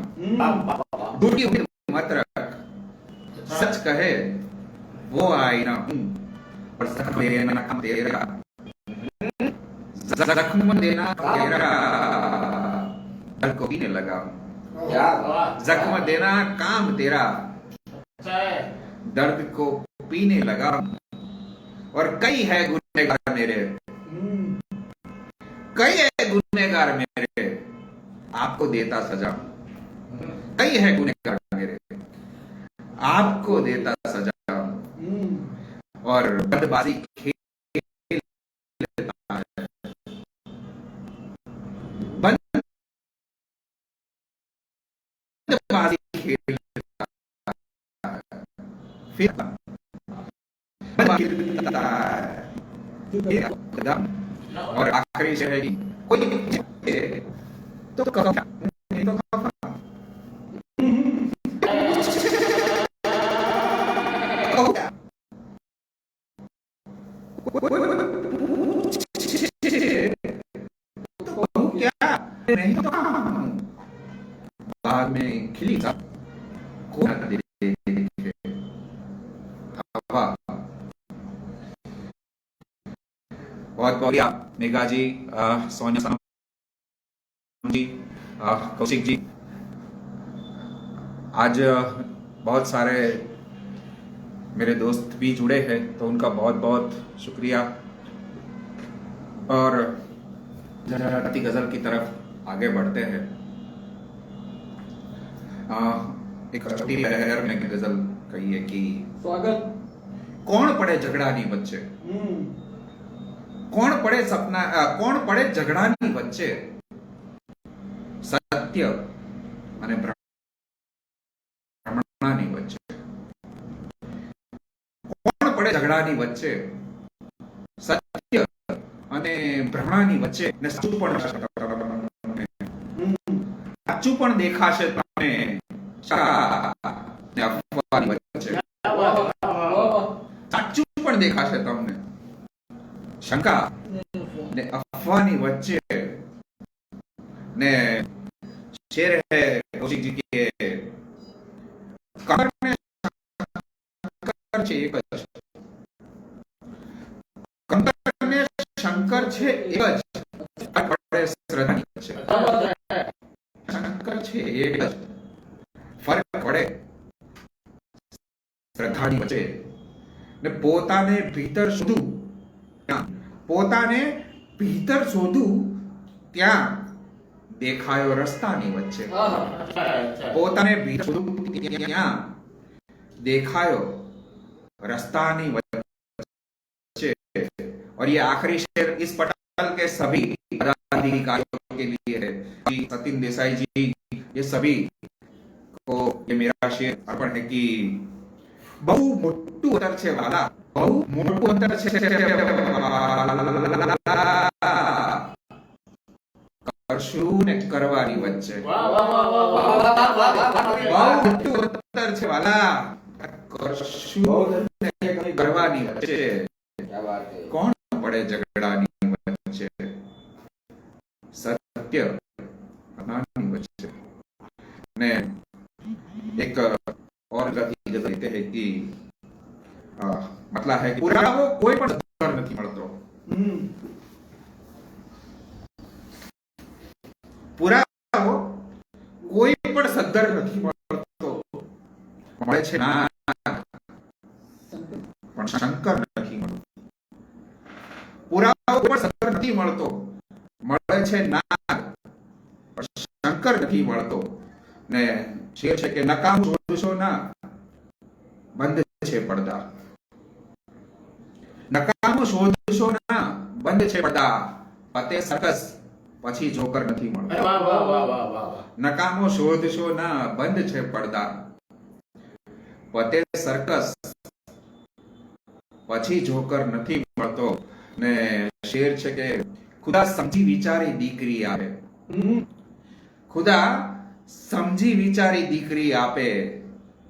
झूठ की उम्मीद मत रख, सच कहे वो आईना हूं. और जख्म देना काम तेरा, जख्म देना तेरा, दर्द को पीने लगा. क्या बात जख्म देना काम तेरा, अच्छा है दर्द को पीने लगा. और कई है गुनहगार मेरे, कई है गुनहगार मेरे, आपको देता सजा. कई है गुनहगार मेरे, आपको देता सजा. और बदबाजी खेल लेता है, बदबाजी खेल लेता है, फिर बदबाजी खेलता है. ये कदम. और आखिरी से है कि कोई तो कहो क्या, नहीं तो खफा. कहो क्या, तो कहूं क्या, नहीं तो कहाँ. बाग में खिली सा को ना देखे हवा. बहुत बढ़िया मेघा जी, सोनिया सनम जी, कौशिक जी. आज बहुत सारे मेरे दोस्त भी जुड़े हैं, तो उनका बहुत बहुत शुक्रिया. और जराती गजल की तरफ आगे बढ़ते हैं. एक छोटी लहर में गजल कही है कि स्वागत કોણ પડે ઝઘડાની વચ્ચે, કોણ પડે સપના, કોણ પડે ઝઘડાની વચ્ચે, સત્ય અને ભ્રમણાની વચ્ચે. કોણ પડે ઝઘડાની વચ્ચે, સત્ય અને ભ્રમણાની વચ્ચે. ને સાચું પણ દેખાશે તમને, ને અફવાની વચ્ચે. સાચું પણ દેખાશે તમને, શંકા ને અફવાની વચ્ચે. ने शेर है कौशिक जी के कंकर ने शंकर छे एक ज, कंकर ने शंकर छे एक ज, પડે શ્રદ્ધાની વચ્ચે. શંકર છે એક જ, ફરક પડે શ્રદ્ધાની વચ્ચે. ને પોતાને ભીતર શોધું પોતાને ભીતર શોધું ત્યાં દેખાયો રસ્તાની વચ્ચે પોતાને ભીતર શોધું ત્યાં देखायो रास्तानी वच्चे और ये आखिरी शेर इस पटल के सभी पदाधिकारियों के लिए है कि सतीन देसाई जी ये सभी को ये मेरा शेर अर्पण है कि बहु मोटू अंतर छे वाला बहु मोटू अंतर छे करशु ने करवानी वच्चे बहु मोटू अंतर छे वाला करशु ने करवानी वच्चे क्या बात है कौन पड़े झगड़ानी वच्चे सत्य अनानी वच्चे ने एक और गति देते हैं कि मतलब है कि पुराવો કોઈ પણ સદ્ધર નથી મળતો પુરાવો કોઈ પણ સદ્ધર નથી મળતો મળે છે ના પણ શંકર નથી મળતો પુરાવો પણ સદ્ધર નથી મળતો મળે છે ના પણ શંકર નથી મળતો ને શેર છે કે નકામ શોધશો ના બંધ છે પડદા નકામો શોધશો ના બંધ છે પડદા પતે સર્કસ પછી જોકર નથી મળતો નકામો શોધશો ના બંધ છે પડદા પતે સર્કસ પછી જોકર નથી મળતો ને શેર છે કે ખુદા સમજી વિચારી દીકરી આપે ખુદા સમજી વિચારી દીકરી આપે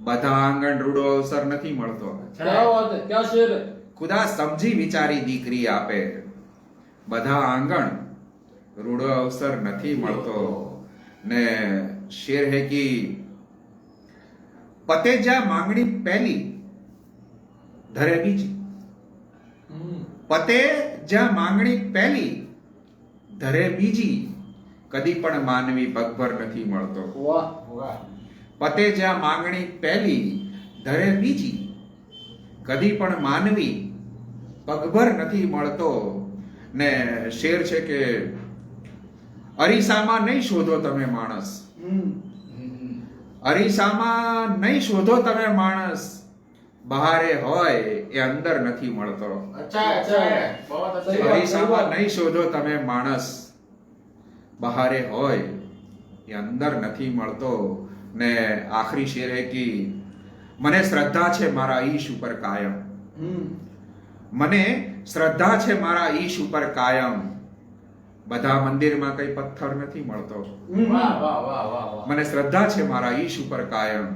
બધા આંગણ રૂડો અવસર નથી મળતો क्या बात है क्या शेर है ખુદા સમજી વિચારી દીકરી આપે બધા આંગણ રૂડો અવસર નથી મળતો ને શેર હે કે પતે જા માંગણી પહેલી ધરે બીજી પતે જા માંગણી પહેલી ધરે બીજી કદી પણ માનવી પગભર નથી મળતો वाह પતે જ્યાં માંગણી પહેલી ધરે બીજી કદી પણ માનવી પગભર નથી મળતો ને શેર છે કે અરીસામાં નહીં શોધો તમે માણસ અરીસામાં નહીં શોધો તમે માણસ બહારે હોય એ અંદર નથી મળતો अच्छा अच्छा है बहुत अच्छा सही बात। અરીસામાં નહીં શોધો તમે માણસ બહારે હોય એ અંદર નથી મળતો ને આખરી શેર હે કે મને શ્રદ્ધા છે મારા ઈશ ઉપર કાયમ મને શ્રદ્ધા છે મારા ઈશ ઉપર કાયમ બધા મંદિરમાં કઈ પથ્થર નથી મળતો वाह वाह वाह वाह वाह મને શ્રદ્ધા છે મારા ઈશ ઉપર કાયમ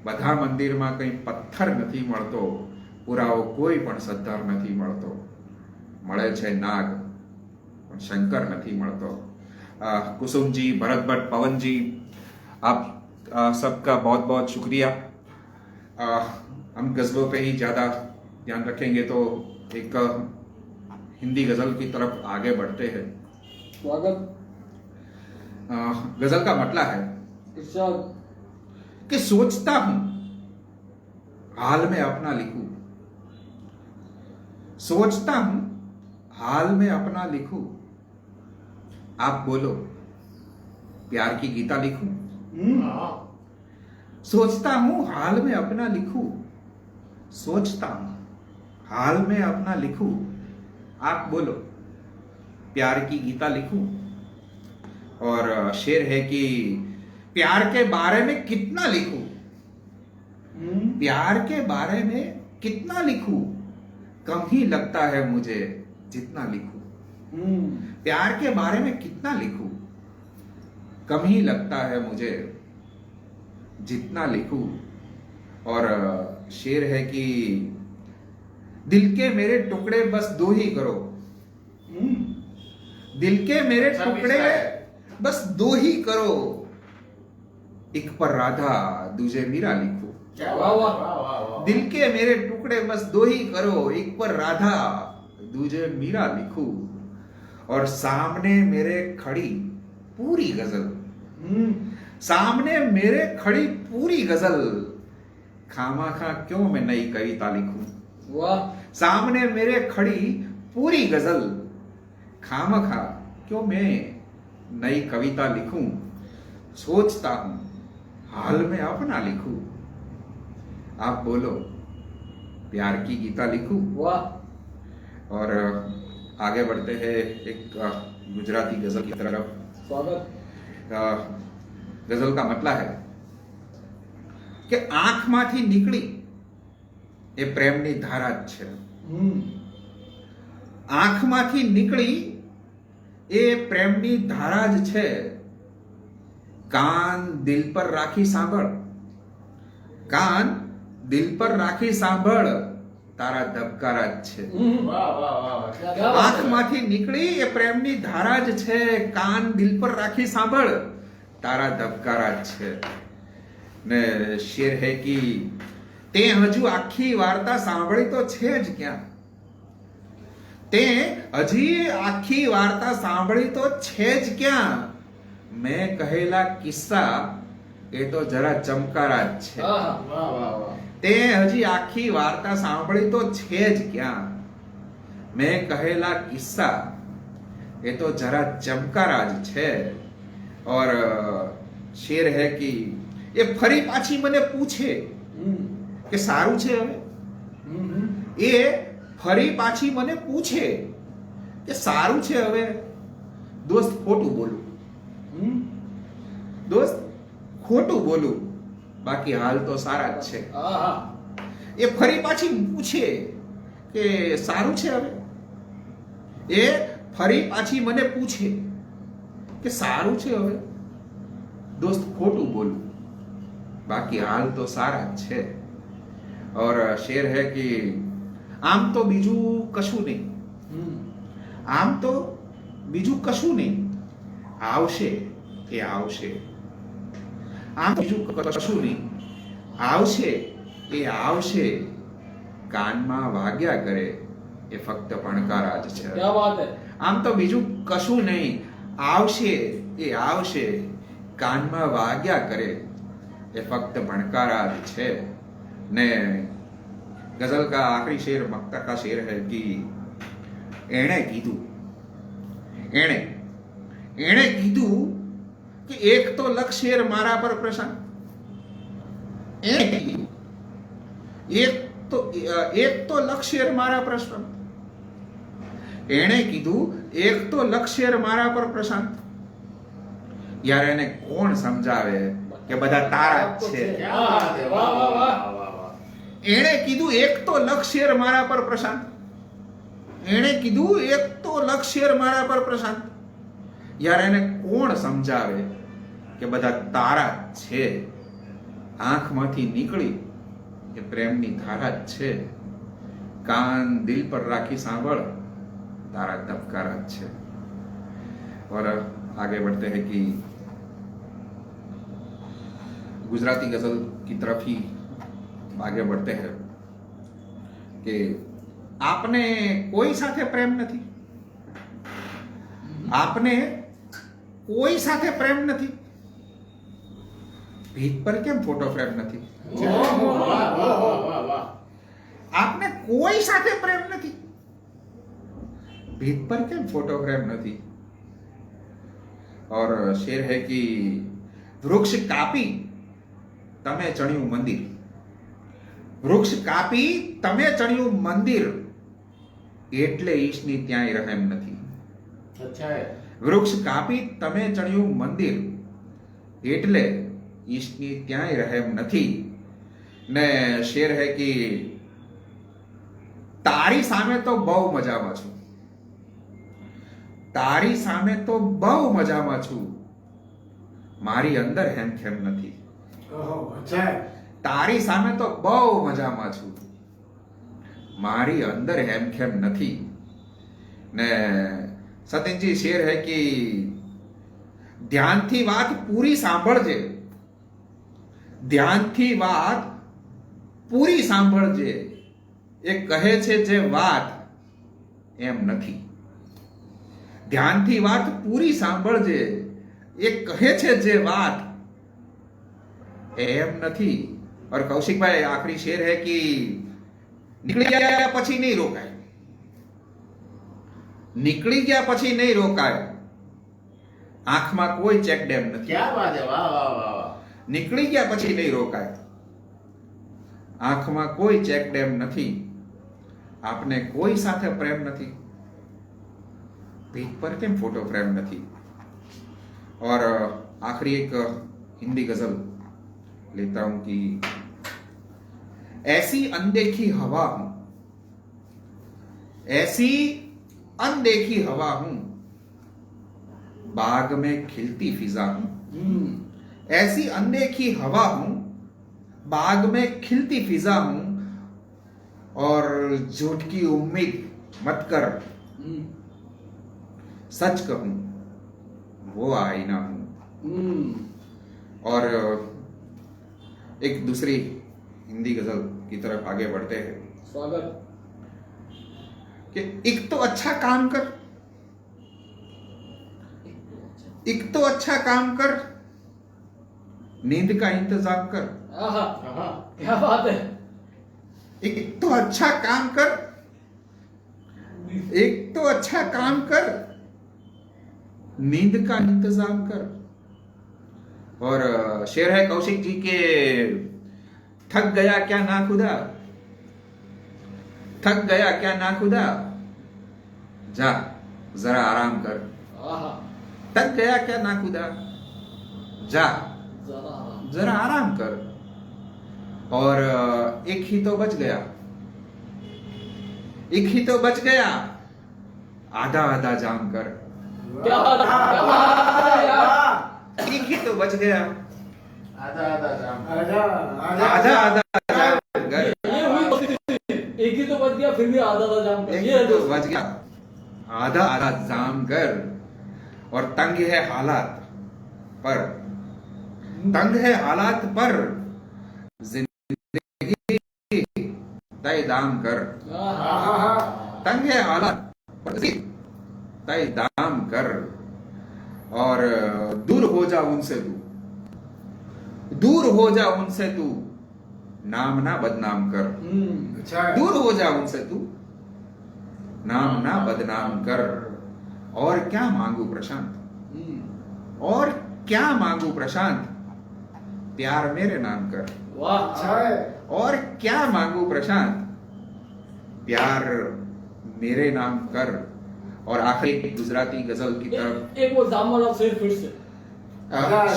બધા મંદિરમાં કઈ પથ્થર નથી મળતો પુરાવો કોઈ પણ સદ્ધર નથી મળતો મળે છે નાગ પણ શંકર નથી મળતો कुसुम जी भरत भट्ट पवन जी आप सबका बहुत बहुत शुक्रिया हम गज़लों पे ही ज़्यादा ध्यान रखेंगे तो एक हिंदी गज़ल की तरफ आगे बढ़ते हैं स्वागत गज़ल का मतलब है इरशाद कि सोचता हूं हाल में अपना लिखूं सोचता हूं हाल में अपना लिखूं आप बोलो प्यार की गीता लिखूं हाँ। सोचता हूं हाल में अपना लिखूं सोचता हूं हाल में अपना लिखूं आप बोलो प्यार की गीता लिखूं और शेर है कि प्यार के बारे में कितना लिखूं प्यार के बारे में कितना लिखूं कम ही लगता है मुझे जितना लिखूं प्यार के बारे में कितना लिखूं कम ही लगता है मुझे जितना लिखूं और शेर है कि दिल के मेरे टुकड़े बस दो ही करो दिल के मेरे अच्छा टुकड़े मिसरा है। बस दो ही करो एक पर राधा दूजे मीरा लिखो क्या वाह, वाह वाह। वाह वाह वाह दिल के मेरे टुकड़े बस दो ही करो एक पर राधा दूजे मीरा लिखूं और सामने मेरे खड़ी पूरी गजल सामने मेरे खड़ी पूरी गजल खामा खा क्यों मैं नई कविता लिखूं वाह सामने मेरे खड़ी पूरी गजल, खामखा क्यों मैं नई कविता लिखूं, सोचता हूं हाल में अपना लिखूं, आप बोलो प्यार की गीता लिखूं। वाह और आगे बढ़ते हैं एक गुजराती गजल की तरफ। स्वागत। गजल का मतलब है કે આંખમાંથી નીકળી એ પ્રેમની ધારા જ છે, આંખમાંથી નીકળી એ પ્રેમની ધારા જ છે, કાન દિલ પર રાખી સાંભળ, કાન દિલ પર રાખી સાંભળ, તારા ધબકારા જ છે। વાહ વાહ વાહ વાહ આંખમાંથી નીકળી એ પ્રેમની ધારા જ છે, કાન દિલ પર રાખી સાંભળ, તારા ધબકારા જ છે। ને શેર હે કી તે હજુ આખી વાર્તા સાંભળી તો છે જ ક્યાં, તે હજી આખી વાર્તા સાંભળી તો છે જ ક્યાં, મેં કહેલા કિસ્સા એ તો જરા ચમકારા જ છે। આહા, વાહ વાહ વાહ તે હજી આખી વાર્તા સાંભળી તો છે જ ક્યાં, મેં કહેલા કિસ્સા એ તો જરા ચમકારા જ છે। और शेर है कि એ ફરી પાછી મને પૂછે કે સારું છે હવે, એ ફરી પાછી મને પૂછે કે સારું છે હવે, દોસ્ત ખોટું બોલું, દોસ્ત ખોટું બોલું, બાકી હાલ તો સારા જ છે। આહા, એ ફરી પાછી પૂછે કે સારું છે હવે, એ ફરી પાછી મને પૂછે કે સારું છે હવે, દોસ્ત ખોટું બોલું, બાકી હાલ તો સારા જ છે। और शेर है कि આમ તો બીજું કશું નહીં, આમ તો બીજું કશું નહીં, આવશે એ આવશે, આમ બીજું કશું નહીં, આવશે એ આવશે, કાનમાં વાગ્યા કરે એ ફક્ત ભણકારા જ છે। ક્યા બાત હે। આમ તો બીજું કશું નહીં, આવશે એ આવશે, કાનમાં વાગ્યા કરે એ ફક્ત ભણકારા જ છે। ને गजल का आखिरी शेर मक्ता का शेर है कि एणे कीधु, एणे एणे कीधु कि एक तो लख शेर मारा पर प्रशांत, एणे कीधु एक तो लख शेर मारा प्रशांत, एणे कीधु एक तो लख शेर मारा पर प्रशांत। यार એને કોણ સમજાવે કે બધા તારા જ છે। क्या बात है वाह वाह वाह वाह वाह એણે કીધું એક તો લખ શેર મારા પર પ્રશાંત, એણે કીધું એક તો લખ શેર મારા પર પ્રશાંત। યાર એને કોણ સમજાવે કે બધા તારા જ છે, આંખમાંથી નીકળી એ પ્રેમની ધારા જ છે, કાન દિલ પર રાખી સાંભળ, તારા ધબકારા જ છે। और आगे बढ़ते हैं कि गुजराती गजल की तरफ ही आगे बढ़ते हैं कि आपने कोई સાથે પ્રેમ નથી, આપને કોઈ સાથે પ્રેમ નથી, ભીત પર કેમ ફોટો ફ્રેમ નથી, वाह वाह वाह वाह वाह આપને કોઈ સાથે પ્રેમ નથી, ભીત પર કેમ ફોટो फ्रेम નથી। और शेर है कि वृक्ष कापी तमे चढ़्યું મંદિર, વૃક્ષ કાપી તમે ચણ્યું મંદિર, એટલે ઈશની ત્યાંય રહેમ નથી। अच्छा है વૃક્ષ કાપી તમે ચણ્યું મંદિર, એટલે ઈશની ત્યાંય રહેમ નથી। ને શેર હે કે તારી સામે તો બહુ મજામાં છું, તારી સામે તો બહુ મજામાં છું, મારી અંદર હેમખેમ નથી। ओहो अच्छा है તારી સામે તો બહુ મજામાં છું, મારી અંદર હેમખેમ નથી। ને સતીનજી શેર હે કે ધ્યાનથી વાત પૂરી સાંભળજે, ધ્યાનથી વાત પૂરી સાંભળજે, એ કહે છે જે વાત એમ નથી। ધ્યાનથી વાત પૂરી સાંભળજે, એ કહે છે જે વાત એમ નથી। और कौशिक भाई आखिरी शेर है कि નીકળી ગયા પછી નહીં રોકાય, નીકળી ગયા પછી નહીં રોકાય. આંખમાં કોઈ ચેક ડેમ નથી. क्या बात है वाह वाह वाह वाह નીકળી ગયા પછી નહીં રોકાય. આંખમાં કોઈ ચેક ડેમ નથી. આપને કોઈ સાથે પ્રેમ નથી. पीठ पर केम फोटो फ्रेम नहीं. और आखिरी एक हिंदी गजल लेता हूं कि ऐसी अनदेखी हवा हूं, ऐसी अनदेखी हवा हूं, बाग में खिलती फिजा हूं. ऐसी अनदेखी हवा हूं, बाग में खिलती फिजा हूं, और झूठ की उम्मीद मत कर, सच कहूं वो आईना हूं. और एक दूसरी हिंदी गजल की तरफ आगे बढ़ते हैं. स्वागत. कि एक तो अच्छा काम कर, एक तो अच्छा काम कर, नींद का इंतजाम कर. आहा, आहा, क्या बात है. एक तो अच्छा काम कर, एक तो अच्छा काम कर, नींद का इंतजाम कर. और शेर है कौशिक जी के, थक गया क्या ना खुदा, थक गया क्या ना खुदा, जा जरा आराम कर. आहा, थक गया क्या ना खुदा, जा जरा जरा आराम कर. और एक ही तो बच गया, एक ही तो बच गया, आधा आधा जाम कर. क्या बात है, क्या बात है यार. एक ही तो बच गया, आधा आधा जाम आधा आधा आधा जाम कर. ये हुई दोस्ती. एक ही तो बच गया फिर भी आधा आधा जाम कर. एक ये ही है तो दोस्ती. बच गया, आधा आधा जाम कर. और तंग है हालात पर, तंग है हालात पर, जिंदगी तय दाम कर. आहा, तंग है हालात पर तय दाम कर. और दूर हो जा उनसे तू, दूर हो जा उनसे तू, नाम ना बदनाम कर. अच्छा है दूर हो जा उनसे तू, नाम ना बदनाम कर. और क्या मांगू प्रशांत, और क्या मांगू प्रशांत, प्यार मेरे नाम कर. वाह. अच्छा है और क्या मांगू प्रशांत, प्यार मेरे नाम कर. और आखिरी गुजराती गजल की तरफ एक वो जाम वाला शेर फिर से.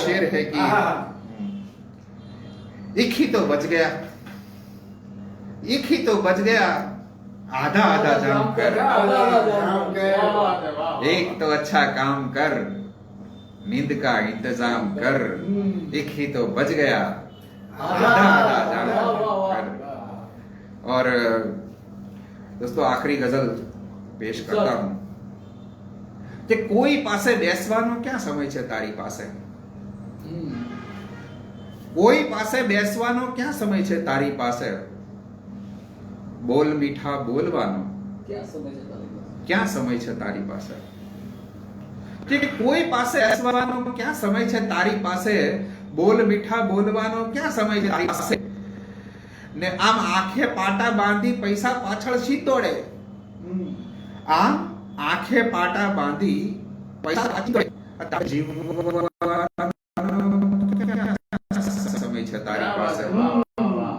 शेर है कि एक ही तो बच गया, एक ही तो बच गया, आधा आधा जाम कर. आधा आधा जाम कर. क्या वाह. बात है वाह एक तो अच्छा काम कर, नींद का इंतजाम कर. एक ही तो बच गया, आधा आधा जाम वाह, वाह, वाह. कर. और दोस्तों आखिरी गजल पेश करता हूं कि કોઈ પાસે બેસવાનો ક્યાં સમય છે તારી પાસે, કોઈ પાસે બેસવાનો ક્યાં સમય છે તારી પાસે, બોલ મીઠા બોલવાનો क्या समझ आता है. ક્યાં સમય છે તારી પાસે. કે કોઈ પાસે બેસવાનો ક્યાં સમય છે તારી પાસે, બોલ મીઠા બોલવાનો ક્યાં સમય છે તારી પાસે. ને આમ આંખે પાટા બાંધી પૈસા પાછળ શી દોડે, આમ આંખે પાટા બાંધી પૈસા પાછી દોડે. તારે જીવવાનો સમય છે તારી क्या बात પાસે. है वाह वाह वाह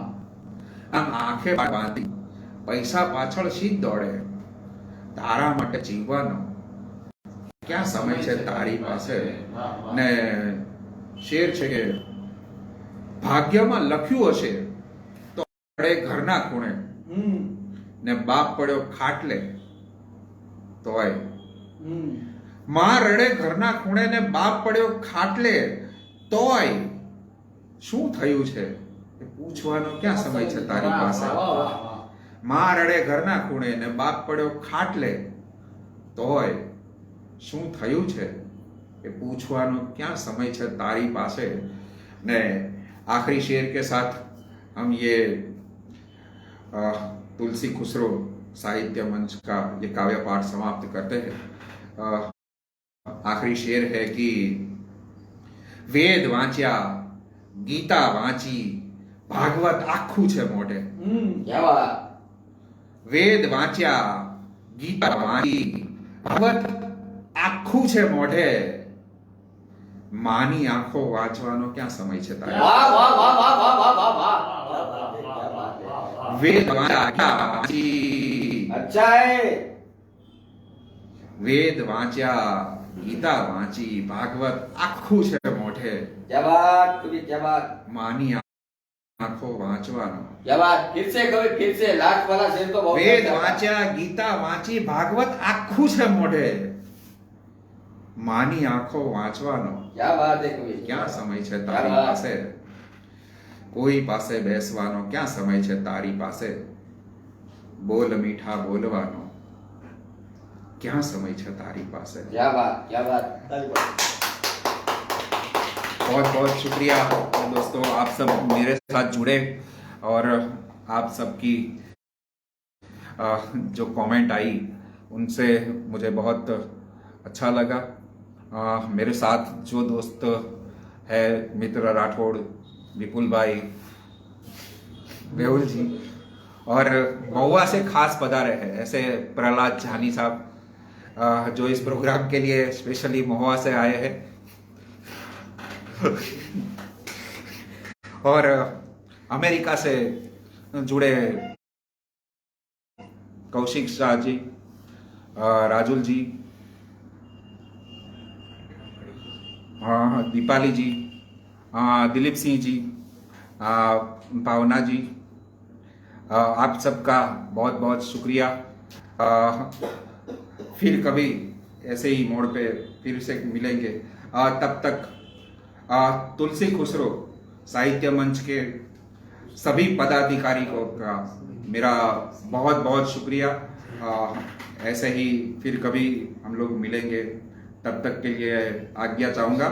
આમ આંખે પાટા બાંધી પૈસા પાછળ શી દોડે, તારા માટે જીવવાનો ક્યાં સમય છે તારી પાસે. वाह वाह ને શેર છે કે ભાગ્યમાં લખ્યું હશે તો પડે ઘરના ખૂણે, ને બાપ પડ્યો ખાટલે તોય. માં રડે ઘરના ખૂણે ને બાપ પડ્યો ખાટલે તોય, શું થયું છે એ પૂછવાનો ક્યાં સમય છે તારી वाह પાસે. वाह वाह वाह માં રડે ઘરના ખૂણે ને બાપ પડ્યો ખાટલે તોય, શું થયું છે એ પૂછવાનો ક્યાં સમય છે તારી પાસે. ने आखिरी शेर के साथ हम ये तुलसी खुसरो साहित्य मंच का ये काव्य पाठ समाप्त करते हैं. आखिरी शेर है कि वेद वांच्या, गीता वांची, भागवत आखू छे मोटे, क्या बात વેદ વાંચ્યા ગીતા વાંચી ભાગવત આખું છે મોઢે માની આંખો વાંચવાનો ક્યાં સમય છે તારે વાહ વાહ વાહ વાહ વાહ વાહ વાહ વાહ क्या बात है, क्या बात है। વેદ વાંચ્યા વાંચી अच्छा है વેદ વાંચ્યા ગીતા વાંચી ભાગવત આખું છે મોઢે क्या बात कवि क्या बात માની આંખો વાંચવાનો क्या बात फिर से लास्ट वाला शेर तो बहुत વેદ अच्छा था। વાંચ્યા ગીતા વાંચી ભાગવત આખું છે મોઢે માની આંખો વાંચવાનો क्या बात है कवि ક્યાં સમય છે क्या તારી बात। પાસે કોઈ પાસે બેસવાનો ક્યાં સમય છે તારી પાસે બોલ મીઠા બોલવાનો ક્યાં સમય છે તારી પાસે क्या बात बहुत बहुत शुक्रिया दोस्तों आप सब मेरे साथ जुड़े और आप सबकी जो कमेंट आई उनसे मुझे बहुत अच्छा लगा मेरे साथ जो दोस्त है मित्र राठौड़ विपुल भाई मेहुल जी और महुआ से खास पधारे हैं ऐसे प्रहलाद जानी साहब जो इस प्रोग्राम के लिए स्पेशली महुआ से आए हैं और अमेरिका से जुड़े कौशिक शाह जी राजुल जी दीपाली जी दिलीप सिंह जी भावना जी आप सबका बहुत बहुत शुक्रिया फिर कभी ऐसे ही मोड़ पे फिर से मिलेंगे तब तक तुलसी खुसरो साहित्य मंच के सभी पदाधिकारी को का मेरा बहुत बहुत शुक्रिया ऐसे ही फिर कभी हम लोग मिलेंगे तब तक के लिए आज्ञा चाहूँगा